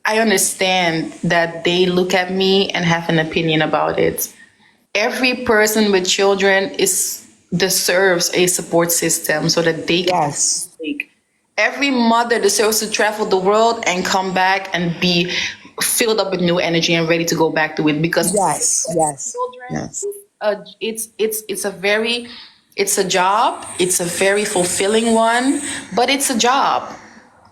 I understand that they look at me and have an opinion about it. Every person with children is deserves a support system so that they can Yes. take. Every mother deserves to travel the world and come back and be filled up with new energy and ready to go back to it because Yes. Yes. children Yes. it's a very it's a job, it's a very fulfilling one, but it's a job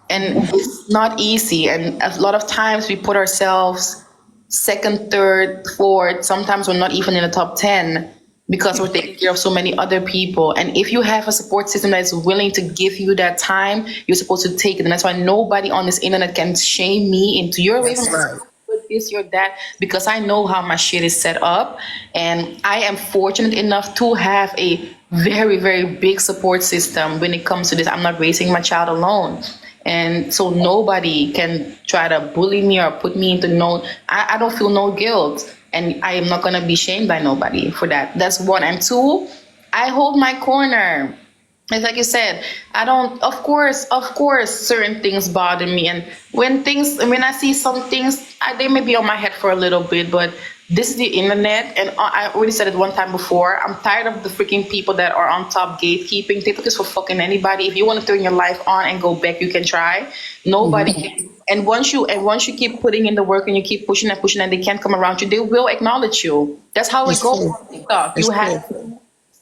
and it's not easy, and a lot of times we put ourselves second, third, fourth, sometimes we're not even in the top 10 because we're taking care of so many other people. And if you have a support system that is willing to give you that time, you're supposed to take it. And that's why nobody on this internet can shame me into your way That's right. this, you're that, because I know how my shit is set up. And I am fortunate enough to have a very, very big support system when it comes to this. I'm not raising my child alone. And so nobody can try to bully me or put me into no, I don't feel no guilt. And I am not going to be shamed by nobody for that. That's one. And two, I hold my corner. It's like you said, I don't, of course, certain things bother me. And when I see some things, they may be on my head for a little bit, but this is the internet. And I already said it one time before. I'm tired of the freaking people that are on top gatekeeping. TikTok is for fucking anybody. If you want to turn your life on and go back, you can try. Nobody can. And once you keep putting in the work and you keep pushing and pushing and they can't come around you, they will acknowledge you. That's how it It's goes true. on TikTok. It's You true. have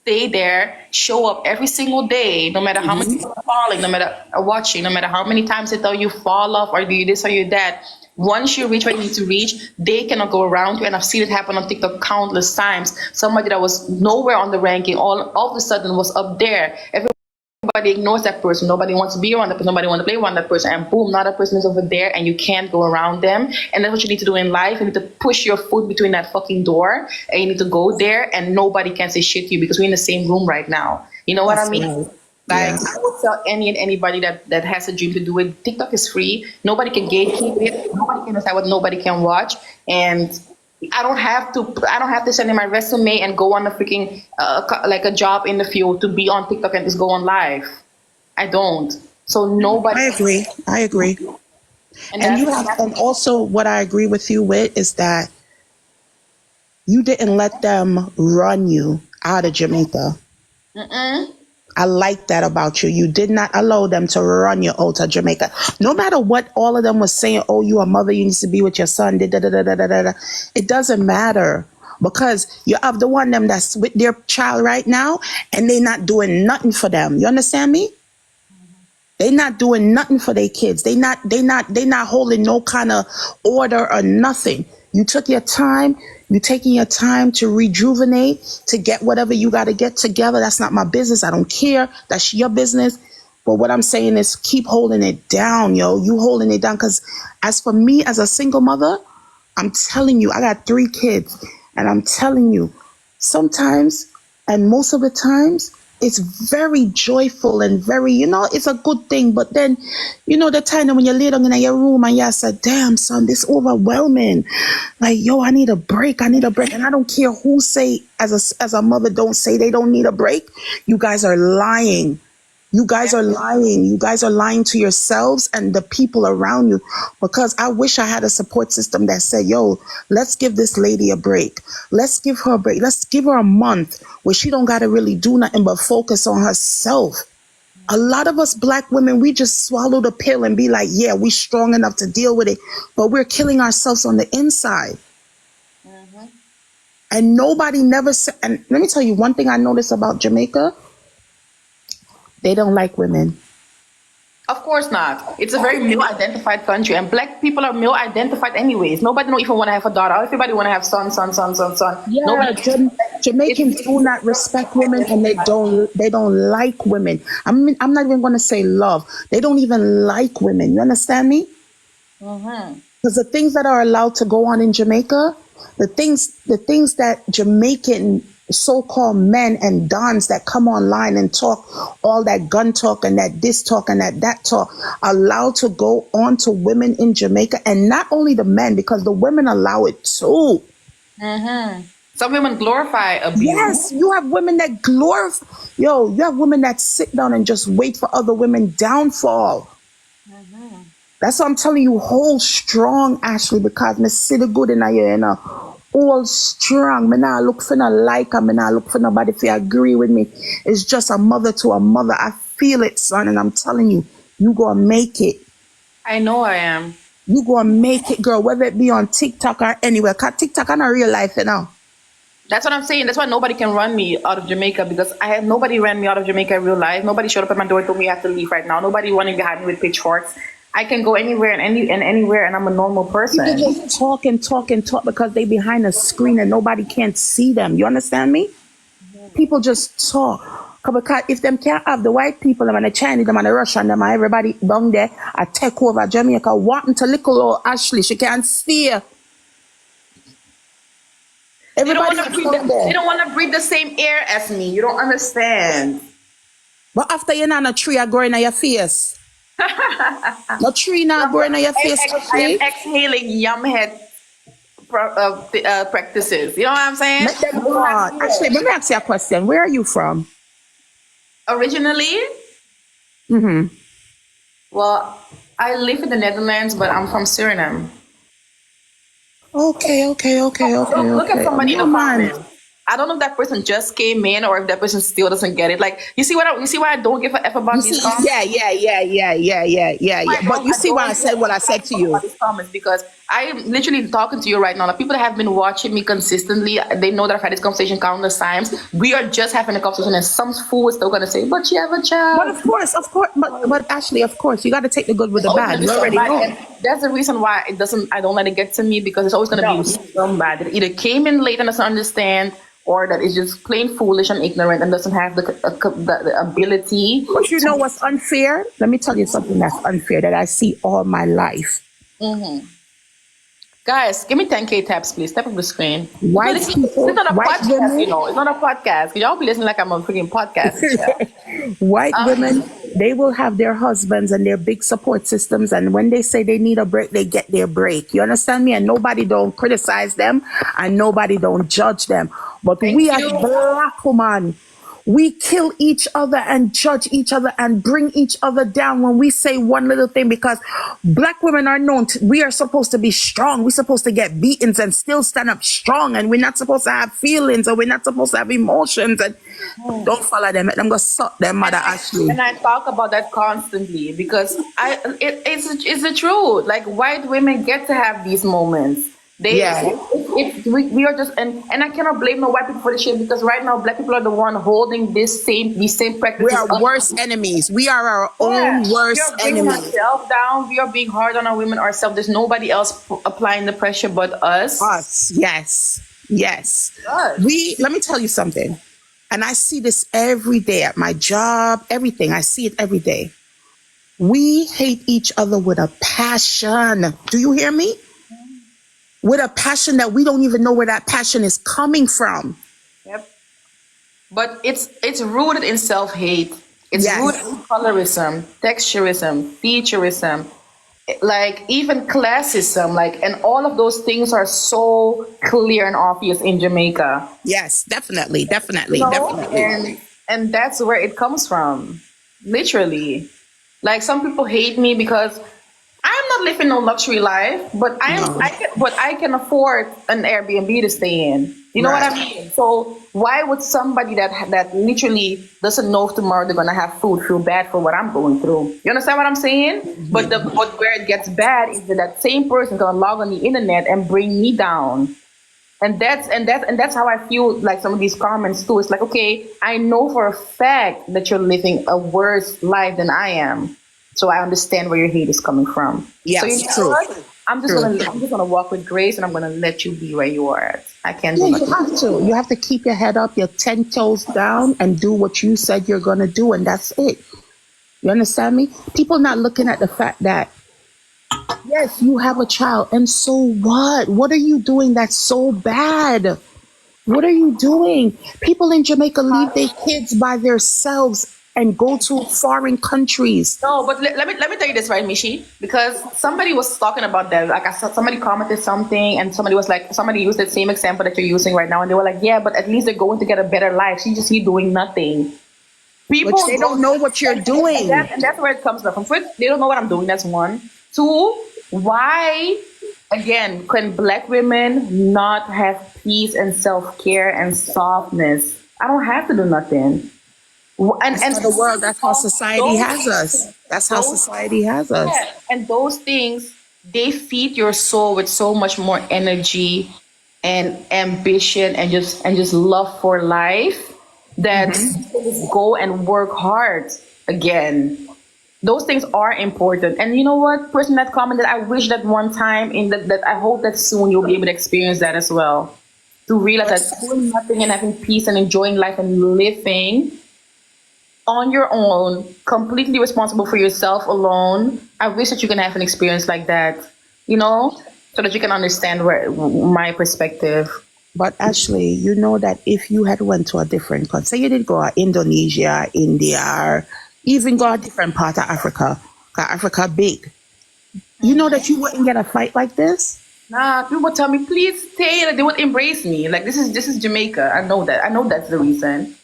stay there, show up every single day, no matter how many people are falling, no matter are watching, no matter how many times they tell you fall off or do you this or you that. Once you reach where you need to reach, they cannot go around you. And I've seen it happen on TikTok countless times. Somebody that was nowhere on the ranking all of a sudden was up there. Everybody ignores that person. Nobody wants to be around that person. Nobody wants to play around that person. And boom, now that person is over there and you can't go around them. And that's what you need to do in life. You need to push your foot between that fucking door and you need to go there and nobody can say shit to you because we're in the same room right now. You know what I That's mean? right. Like Yeah. I would tell any and anybody that has a dream to do it. TikTok is free. Nobody can gatekeep it. Nobody can decide what nobody can watch. And I don't have to send in my resume and go on a freaking like a job in the field to be on TikTok and just go on live. I don't. So nobody, I agree. I agree. and And you that's have, and also what I agree with you with is that you didn't let them run you out of Jamaica. mm-mm. I like that about you. You did not allow them to run you out of Jamaica. No matter what all of them was saying, oh, you a mother, you need to be with your son. Da, da, da, da, da, da, da. It doesn't matter because you have the one them that's with their child right now and they not doing nothing for them. You understand me? They not doing nothing for their kids. They not holding no kind of order or nothing. You took your time. You taking your time to rejuvenate, to get whatever you got to get together. That's not my business. I don't care. That's your business. But what I'm saying is keep holding it down, yo. You holding it down. Because as for me, as a single mother, I'm telling you, I got 3 kids. And I'm telling you, sometimes and most of the times, it's very joyful and very, it's a good thing. But then, the time when you lay down in your room and you say, damn, son, this overwhelming. Like, yo, I need a break. I need a break. And I don't care who say, as a mother, don't say they don't need a break. You guys are lying. You guys are lying. You guys are lying to yourselves and the people around you. Because I wish I had a support system that said, yo, let's give this lady a break. Let's give her a break. Let's give her a month where she don't got to really do nothing but focus on herself. A lot of us black women, we just swallow the pill and be like, yeah, we strong enough to deal with it. But we're killing ourselves on the inside. And nobody never said, and let me tell you one thing I noticed about Jamaica. They don't like women. Of course not. It's a very male-identified country, and black people are male-identified anyways. Nobody don't even want to have a daughter. Everybody want to have son, son, son, son, son. Yeah, Nobody. Jamaicans do not respect women, and they don't like women. I'm not even going to say love. They don't even like women. You understand me? Because the things that are allowed to go on in Jamaica, the things that Jamaican so-called men and dons that come online and talk all that gun talk and that this talk and that talk allowed to go on to women in Jamaica, and not only the men, because the women allow it too. Some women glorify abuse. Yes, you have women that glorify. Yo, you have women that sit down and just wait for other women downfall. That's what I'm telling you. Hold strong, Ashley, because me see the good in you, you know. Hold strong. Me not look for no like her. Me not look for nobody to agree with me. It's just a mother to a mother. I feel it, son, and I'm telling you, you gonna make it. I know I am. You gonna make it, girl. Whether it be on TikTok or anywhere. Cause TikTok is not real life, you know. That's what I'm saying. That's why nobody can run me out of Jamaica because I had nobody ran me out of Jamaica in real life. Nobody showed up at my door and told me I have to leave right now. Nobody running behind me with pitchforks. I can go anywhere and anywhere, and I'm a normal People person. just talk and talk and talk because they behind a screen and nobody can't see them. You understand me? People just talk. 'Cause because if them can't have the white people, them and the Chinese, them and the Russian, them and everybody down there, I take over Jamaica. What to little old Ashley? She can't see. They don't Everybody want to breathe. down They there. don't want to breathe the same air as me. You don't understand. But after you're not a tree, are growing on your face. No tree not growing on your face, I am Ashley. exhaling yum head practices. You know what I'm saying? Let them I go don't have on. Ashley, let me ask you a question. Where are you from? originally, Mm-hmm. well, I live in the Netherlands, but I'm from Suriname. Okay, okay, okay, okay, Look at okay. somebody in No the man. comments. I don't know if that person just came in or if that person still doesn't get it. Like, you see why I don't give a f You about these see, comments. yeah, yeah, yeah, yeah, yeah, yeah, yeah, yeah. But you I see why I don't said what I said to you. about these comments because I am literally talking to you right now. The people that have been watching me consistently, they know that I've had this conversation countless times. We are just having a conversation, and some fool is still gonna say, "But you have a But child." of course, but Ashley, of course, you got to take the good with It's the always bad. gonna be You already somebody, know. and that's the reason why it doesn't. I don't let it get to me because it's always gonna be No. somebody that either came in late and doesn't understand, or that is just plain foolish and ignorant and doesn't have the ability But you to. know what's unfair? Let me tell you something that's unfair that I see all my life. Guys, give me 10K taps, please. Tap up the screen. No, White this is people, not a white podcast, you women, know. It's not a podcast. Y'all be listening like I'm a freaking podcast. Chill. white Um, women, they will have their husbands and their big support systems. And when they say they need a break, they get their break. You understand me? And nobody don't criticize them and nobody don't judge them. But thank we as you. black women, we kill each other and judge each other and bring each other down when we say one little thing because black women are known to, we are supposed to be strong. We're supposed to get beatings and still stand up strong, and we're not supposed to have feelings or we're not supposed to have emotions. And don't follow them. Let them go suck them, Mother And Ashley. I talk about that constantly because it's the truth. Like white women get to have these moments. Yeah. We are just and I cannot blame no white people for the shit because right now black people are the one holding these same We practices are up. worst enemies. We are our Yeah, own we worst are bringing enemy. ourselves down. We are being hard on our women ourselves. There's nobody else applying the pressure but us. Us. Yes. Yes. Us. Let me tell you something. And I see this every day at my job, everything. I see it every day. We hate each other with a passion. Do you hear me? With a passion that we don't even know where that passion is coming from. Yep. But it's rooted in self hate. It's rooted Yes. in colorism, texturism, featureism, like even classism, like and all of those things are so clear and obvious in Jamaica. Yes. Definitely. You Definitely. know, Definitely. and that's where it comes from. Literally. Like some people hate me because I'm not living no luxury life, but No. I can afford an Airbnb to stay in. You know what I Right. mean? So why would somebody that literally doesn't know if tomorrow they're gonna have food feel bad for what I'm going through? You understand what I'm saying? But where it gets bad is that same person gonna log on the internet and bring me down. And that's how I feel like some of these comments too. It's like, okay, I know for a fact that you're living a worse life than I am. So I understand where your hate is coming from. So you Yes. know True. what? True. I'm just gonna walk with grace and I'm gonna let you be where you are at. I can't Yeah, do you nothing. have to. You have to keep your head up, your 10 toes down, and do what you said you're going to do. And that's it. You understand me? People not looking at the fact that, yes, you have a child. And so what? What are you doing that's so bad? What are you doing? People in Jamaica leave their kids by themselves and go to foreign countries. No, but let me tell you this, right, Mishi? Because somebody was talking about that. Like I saw somebody commented something, and somebody was like, somebody used the same example that you're using right now, and they were like, yeah, but at least they're going to get a better life. She's just here doing nothing. Which People they don't don't, know what you're doing. and that's where it comes from. First, they don't know what I'm doing. That's one. Two, why again can black women not have peace and self care and softness? I don't have to do nothing. And That's how the world, that's how society has those us. That's how those society has us. yeah, and those things, they feed your soul with so much more energy and ambition and just love for life that you can just go and work hard again. Those things are important. And you know what? Person that commented, I wish that one time in that I hope that soon you'll be able to experience that as well. To realize But that doing nothing and having peace and enjoying life and living on your own, completely responsible for yourself alone. I wish that you can have an experience like that, you know, so that you can understand where my perspective. but actually, you know that if you had went to a different country, say you did go to Indonesia, India, or even go a different part of Africa, 'cause Africa big, you know that you wouldn't get a fight like this. Nah, people tell me, please stay. Like, they would embrace me. Like this is Jamaica. I know that. I know that's the reason.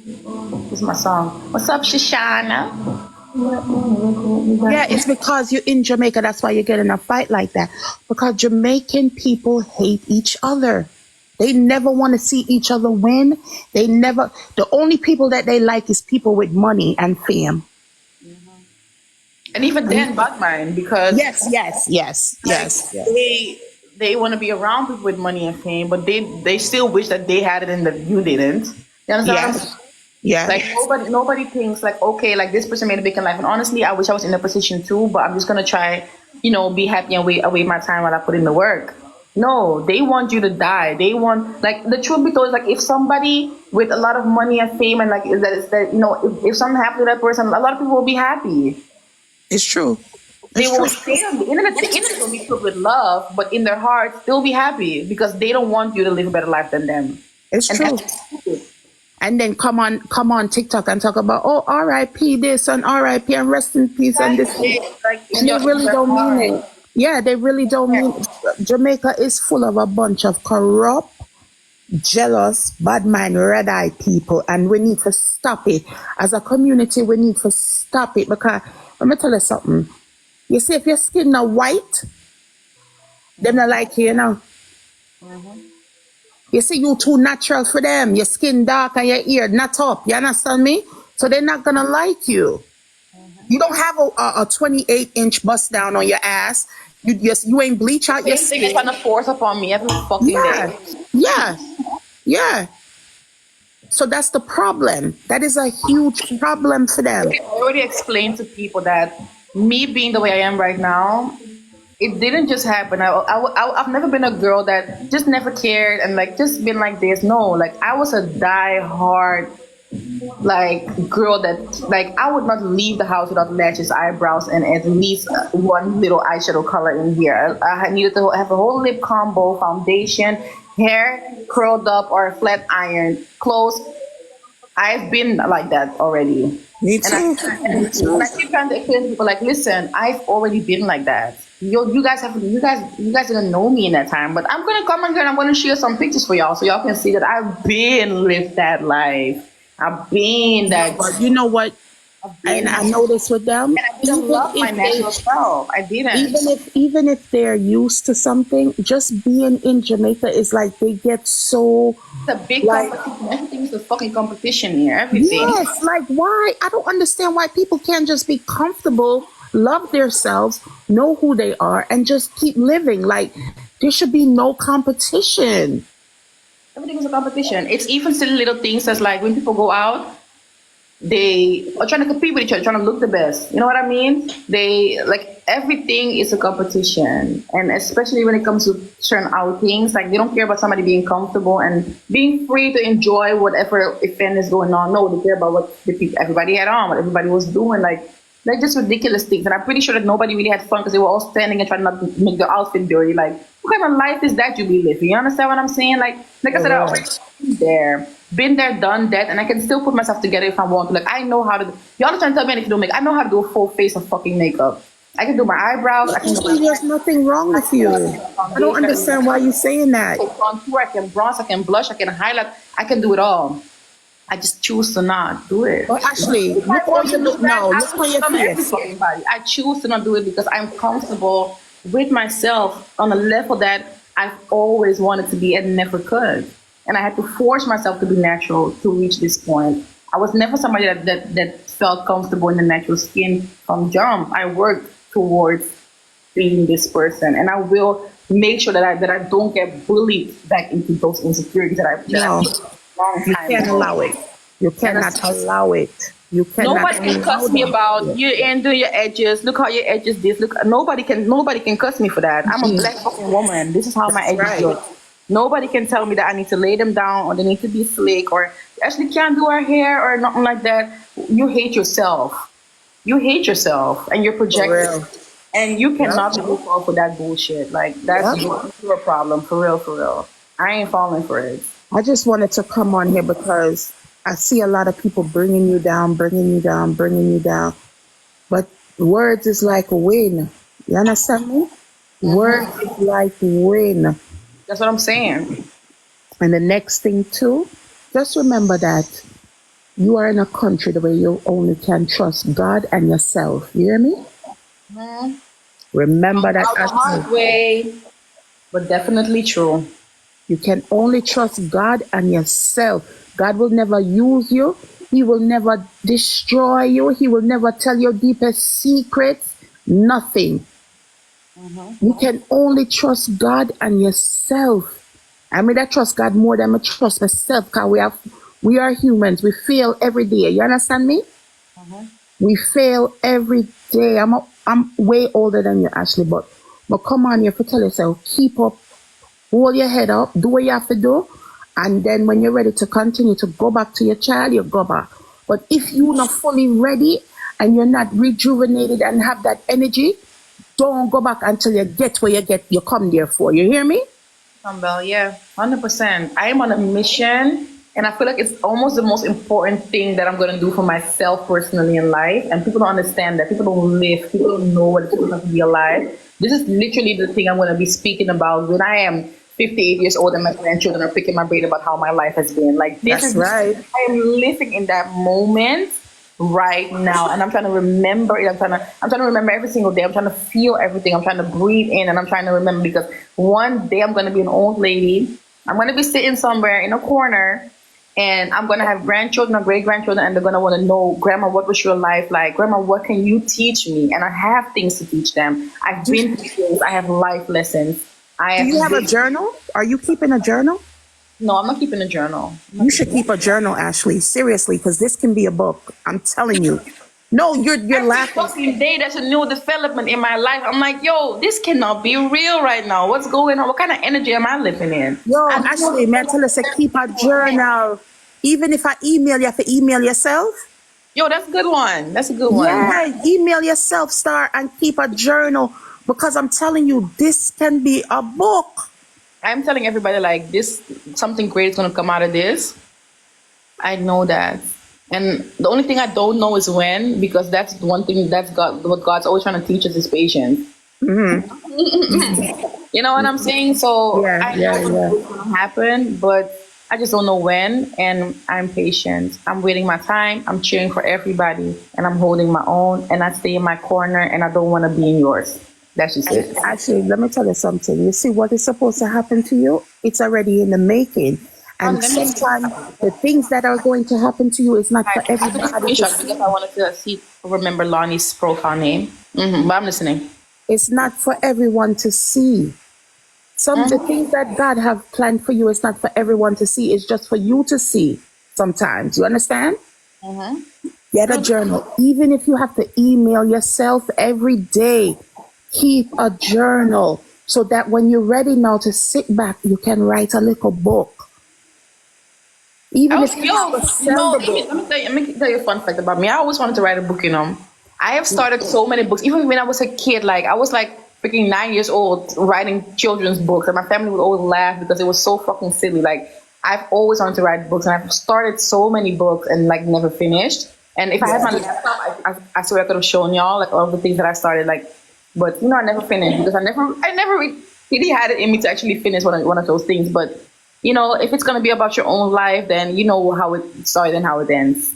This is my song. What's up, Shoshana? Yeah, it's because you're in Jamaica. That's why you're getting a fight like that. Because Jamaican people hate each other. They never want to see each other win. They never, the only people that they like is people with money and fame. And even then, bad mind because Yes, yes, yes, like, yes, yes. they want to be around people with money and fame, but they still wish that they had it and that you didn't. You understand what I'm saying? Yes, yes. Like nobody thinks like, okay, like this person made a big in life, and honestly, I wish I was in a position too, but I'm just gonna try, be happy and wait away my time while I put in the work. No, they want you to die. They want, like, the truth be told is like, if somebody with a lot of money and fame and like that if something happened to that person, a lot of people will be happy. It's true. They It's will true. stay on the internet. The internet will be filled with love, but in their hearts, they'll be happy because they don't want you to live a better life than them. It's And true. that's stupid. And then come on TikTok and talk about, oh, R.I.P. this and R.I.P. and rest in peace and this. Like And they really don't mean it. Yeah, they really don't mean it. Jamaica is full of a bunch of corrupt, jealous, bad mind, red eye people, and we need to stop it. As a community, we need to stop it because let me tell you something. You see, if your skin not white, them not like you, you know. You see, you too natural for them. Your skin dark and your ear not up. You understand me? So they're not gonna like you. You don't have a 28-inch bust down on your ass. You ain't bleach out your Same thing is skin. trying to force upon me every fucking Yeah, day. yeah, yeah. So that's the problem. That is a huge problem for them. I already explained to people that me being the way I am right now, it didn't just happen. I've never been a girl that just never cared and like just been like this. No, like I was a die hard like girl that like I would not leave the house without lashes, eyebrows, and at least one little eyeshadow color in here. I needed to have a whole lip combo, foundation, hair curled up or flat iron, clothes. I've been like that already. Me And I, too. Me and too. I keep trying to explain to people like, listen, I've already been like that. You guys didn't know me in that time, but I'm gonna come on here and I'm gonna share some pictures for y'all so y'all can see that I've been lived that life. I've been that. But you know what? And I notice with them, I didn't love my natural self. I didn't. even if they're used to something, just being in Jamaica is like they get so It's a big like competition. Everything is a fucking competition here. Everything. yes, like why? I don't understand why people can't just be comfortable, love themselves, know who they are, and just keep living. Like there should be no competition. Everything is a competition. It's even silly little things as like when people go out, they are trying to compete with each other, trying to look the best. You know what I mean? They like everything is a competition, and especially when it comes to certain outings, like they don't care about somebody being comfortable and being free to enjoy whatever event is going on. No, they care about what the people, everybody had on, what everybody was doing. Like just ridiculous things. And I'm pretty sure that nobody really had fun because they were all standing and trying not to make their outfit dirty. Like, what kind of life is that you be living? You understand what I'm saying? Like I said, I already been there. been there, done that, and I can still put myself together if I want to. Like, I know how to. Y'all are trying to tell me I need to do makeup. I know how to do a full face of fucking makeup. I can do my eyebrows. I can do Actually, there's nothing wrong with you. I don't my understand why you're saying that. contour. I can bronze. I can blush. I can highlight. I can do it all. I just choose to not do it. But Ashley, If I look how want you to do look that, now. I Look will on your come every face. fucking body. I choose to not do it because I'm comfortable with myself on a level that I've always wanted to be and never could. And I had to force myself to be natural to reach this point. I was never somebody that felt comfortable in the natural skin from jump. I worked towards being this person, and I will make sure that I don't get bullied back into those insecurities that I No, put a long you time can't ago. allow it. You And cannot allow it. You cannot nobody can allow cuss me that. about you ain't doing your edges. Look how your edges this. Look, nobody can cuss me for that. I'm a black fucking woman. This is how my That's edges right. look. Nobody can tell me that I need to lay them down or they need to be slick or actually can't do her hair or nothing like that. You hate yourself. You hate yourself and you're For projecting. real. And you Yep. cannot be fall for that bullshit. Like that's Yep. your problem, for real, for real. I ain't falling for it. I just wanted to come on here because I see a lot of people bringing you down, bringing you down, bringing you down. But words is like wind. You understand me? Words is like wind. That's what I'm saying. And the next thing too, just remember that you are in a country where you only can trust God and yourself. You hear me? Remember that Out the Ashley. hard way, but definitely true. You can only trust God and yourself. God will never use you. He will never destroy you. He will never tell your deepest secrets. Nothing. You can only trust God and yourself. I mean, I trust God more than I trust myself because we are humans. We fail every day. You understand me? We fail every day. I'm way older than you, Ashley, but come on, you have to tell yourself, keep up, hold your head up, do what you have to do, and then when you're ready to continue to go back to your child, you go back. But if you're not fully ready and you're not rejuvenated and have that energy, don't go back until you get where you come there for. You hear me? Bell, yeah, 100%. I am on a mission, and I feel like it's almost the most important thing that I'm gonna do for myself personally in life. And people don't understand that. People don't live. People don't know what it's like to be alive. This is literally the thing I'm gonna be speaking about when I am 58 years old and my grandchildren are picking my brain about how my life has been. Like this That's is right. I am living in that moment right now, and I'm trying to remember it. I'm trying to remember every single day. I'm trying to feel everything. I'm trying to breathe in, and I'm trying to remember because one day I'm going to be an old lady. I'm going to be sitting somewhere in a corner, and I'm going to have grandchildren or great grandchildren, and they're going to want to know, Grandma, what was your life like? Grandma, what can you teach me? And I have things to teach them. I've been through things. I have life lessons. I Do have you have a been, journal? Are you keeping a journal? no, I'm not keeping a journal. You should keep a journal, Ashley. Seriously, because this can be a book. I'm telling you. No, you're Every laughing. fucking day there's a new development in my life. I'm like, yo, this cannot be real right now. What's going on? What kind of energy am I living in? Yo, I know Ashley, man, tell us to keep a journal. Even if I email, you have to email yourself. yo, that's a good one. That's a good one. Yeah, email yourself, star, and keep a journal. Because I'm telling you, this can be a book. I'm telling everybody like this, something great is gonna come out of this. I know that. And the only thing I don't know is when, because that's the one thing that's God, what God's always trying to teach us is patience. You know what I'm saying? So Yeah, I know yeah, yeah. it's going to happen, but I just don't know when. And I'm patient. I'm waiting my time. I'm cheering for everybody, and I'm holding my own. And I stay in my corner, and I don't want to be in yours. That's just And it. actually, let me tell you something. You see what is supposed to happen to you? It's already in the making. And Let me. sometimes the things that are going to happen to you is not for I took a everybody to screenshot because I see. wanted to see remember Lonnie's profile name. But I'm listening. It's not for everyone to see. Some the things that God have planned for you is not for everyone to see. It's just for you to see sometimes. You understand? Get a journal. Even if you have to email yourself every day, keep a journal so that when you're ready now to sit back, you can write a little book. I Even was if you have yo, to sell the book. let me tell you a fun fact about me. I always wanted to write a book. I have started so many books. Even when I was a kid, like I was like freaking 9 years old writing children's books, and my family would always laugh because it was so fucking silly. Like I've always wanted to write books, and I've started so many books and like never finished. And if I had my laptop, I swear I could have shown y'all like all the things that I started, like, but I never finished because I never really had it in me to actually finish one of those things. But if it's gonna be about your own life, then you know how it started and how it ends.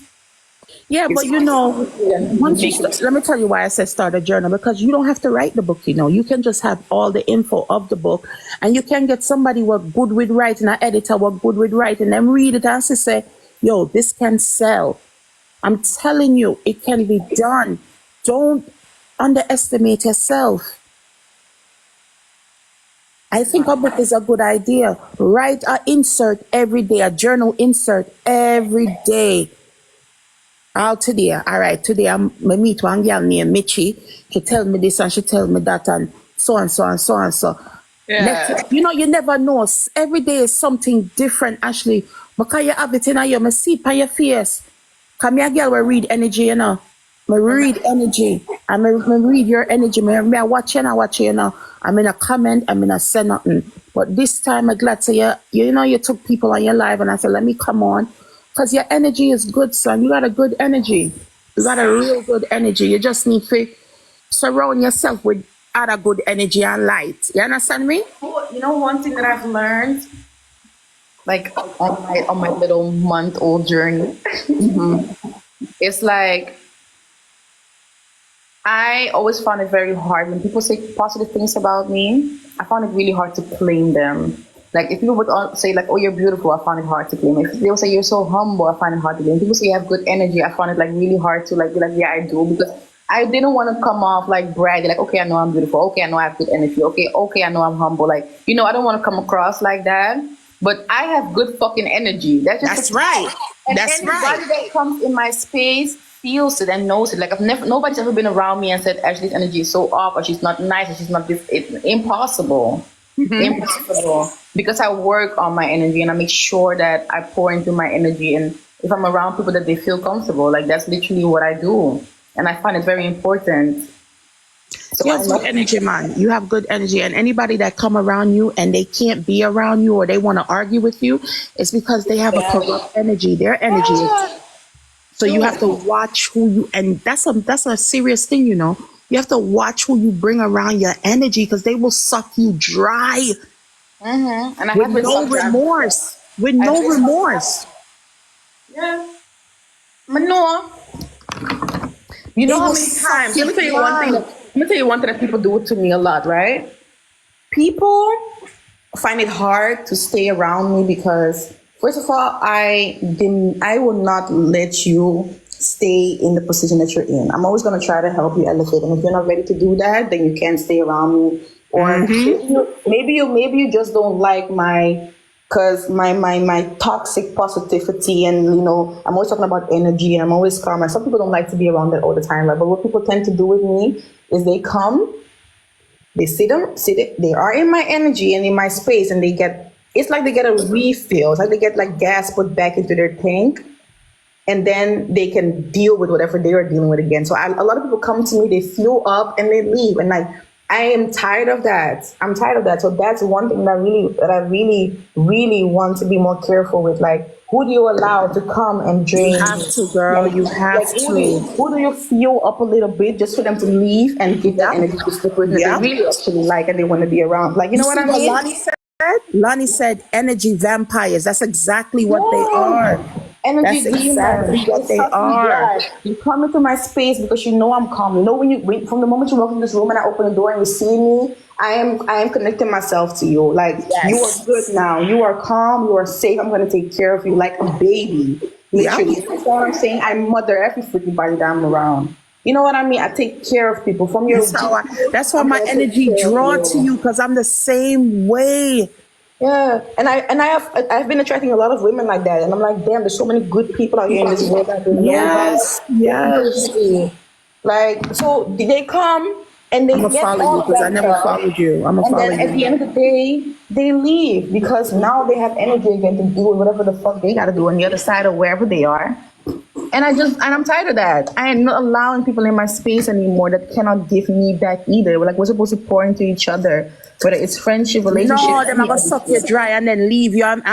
Yeah, but let me tell you why I said start a journal, because you don't have to write the book, you can just have all the info of the book, and you can get somebody what good with writing, an editor what good with writing, and read it and say, yo, this can sell. I'm telling you, it can be done. Don't underestimate yourself. I think a book is a good idea. Write a insert every day, a journal insert every day. Today, all right, today I meet one girl named Mitchie. She tell me this and she tell me that and so and so and so and so. Yeah. You never know. Every day is something different, Ashley. Because you have it in your, me see it on your face. Come here, girl, we read energy, Me read energy. Me read your energy. Me I watch you, I'm in a comment, I'm in a say nothing. But this time I'm glad to you took people on your live and I said, let me come on. Because your energy is good, son. You got a good energy. You got a real good energy. You just need to surround yourself with other good energy and light. You understand me? One thing that I've learned, like on my little month-old journey, it's like I always found it very hard when people say positive things about me. I found it really hard to claim them. Like if people would say like, "Oh, you're beautiful," I found it hard to claim. If they would say you're so humble, I find it hard to claim. People say you have good energy, I found it like really hard to like be like, yeah, I do, because I didn't want to come off like brag, like, okay, I know I'm beautiful, okay, I know I have good energy, okay, I know I'm humble. Like, I don't want to come across like that. But I have good fucking energy. That's right. And That's anybody right. that comes in my space feels it and knows it. Like nobody's ever been around me and said, Ashley's energy is so off, or she's not nice, or she's not this. It's impossible. Impossible. Because I work on my energy and I make sure that I pour into my energy, and if I'm around people that they feel comfortable, like that's literally what I do. And I find it very important. So You have good energy, man. You have good energy, and anybody that come around you and they can't be around you or they want to argue with you, it's because they have a corrupt energy. Their energy is. So you have to watch who you, and that's a serious thing, You have to watch who you bring around your energy, because they will suck you dry. And I with no remorse. With no remorse. Yeah. Manure. You know how many times? Let me tell you one thing. Let me tell you one thing that people do to me a lot, right? People find it hard to stay around me because, first of all, I will not let you stay in the position that you're in. I'm always going to try to help you elevate, and if you're not ready to do that, then you can't stay around me. Or maybe you just don't like my toxic positivity, and I'm always talking about energy, and I'm always calm. And some people don't like to be around that all the time. But what people tend to do with me is they come, they they are in my energy and in my space, and it's like they get a refill. It's like they get like gas put back into their tank, and then they can deal with whatever they are dealing with again. So a lot of people come to me, they fuel up and they leave, and like, I am tired of that. I'm tired of that. So that's one thing that I really, really want to be more careful with. Like, who do you allow to come and drain? You have to, girl. You have to. Who do you fuel up a little bit just for them to leave and give that energy to the person that they really actually like and they want to be around? Like, you know what I mean? Lonnie said energy vampires. That's exactly what they are. Energy That's exactly what they are. You come into my space because you know I'm calm. You know from the moment you walk in this room and I open the door and you see me, I am connecting myself to you. Like, you are good now. You are calm. You are safe. I'm going to take care of you like a baby. Literally. That's what I'm saying. I mother every freaking body that I'm around. You know what I mean? I take care of people from your. That's why my energy draw to you, because I'm the same way. Yeah, and I've been attracting a lot of women like that, and I'm like, damn, there's so many good people out here in this world that don't Yes. Like, so they come and they get follow you because I never followed you. I'm gonna follow you. And then at the end of the day, they leave because now they have energy again to do whatever the fuck they gotta do on the other side or wherever they are. And I'm tired of that. I am not allowing people in my space anymore that cannot give me that either. We're supposed to pour into each other, whether it's friendship, relationship, No, them are any gonna other suck you thing. dry and then leave you and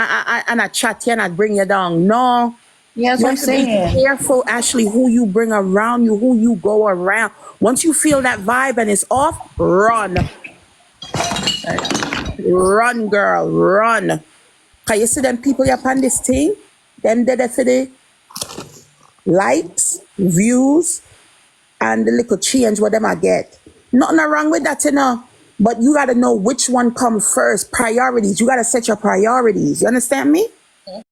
a chat you and a bring you down. No. Yeah, that's You what I'm have to be saying. careful, Ashley, who you bring around you, who you go around. Once you feel that vibe and it's off, run. Run, girl, run. Cause you see them people you up on this thing, them there for the likes, views, and the little change what them I get. Nothing wrong with that, you know. But you gotta know which one come first. Priorities. You gotta set your priorities. You understand me?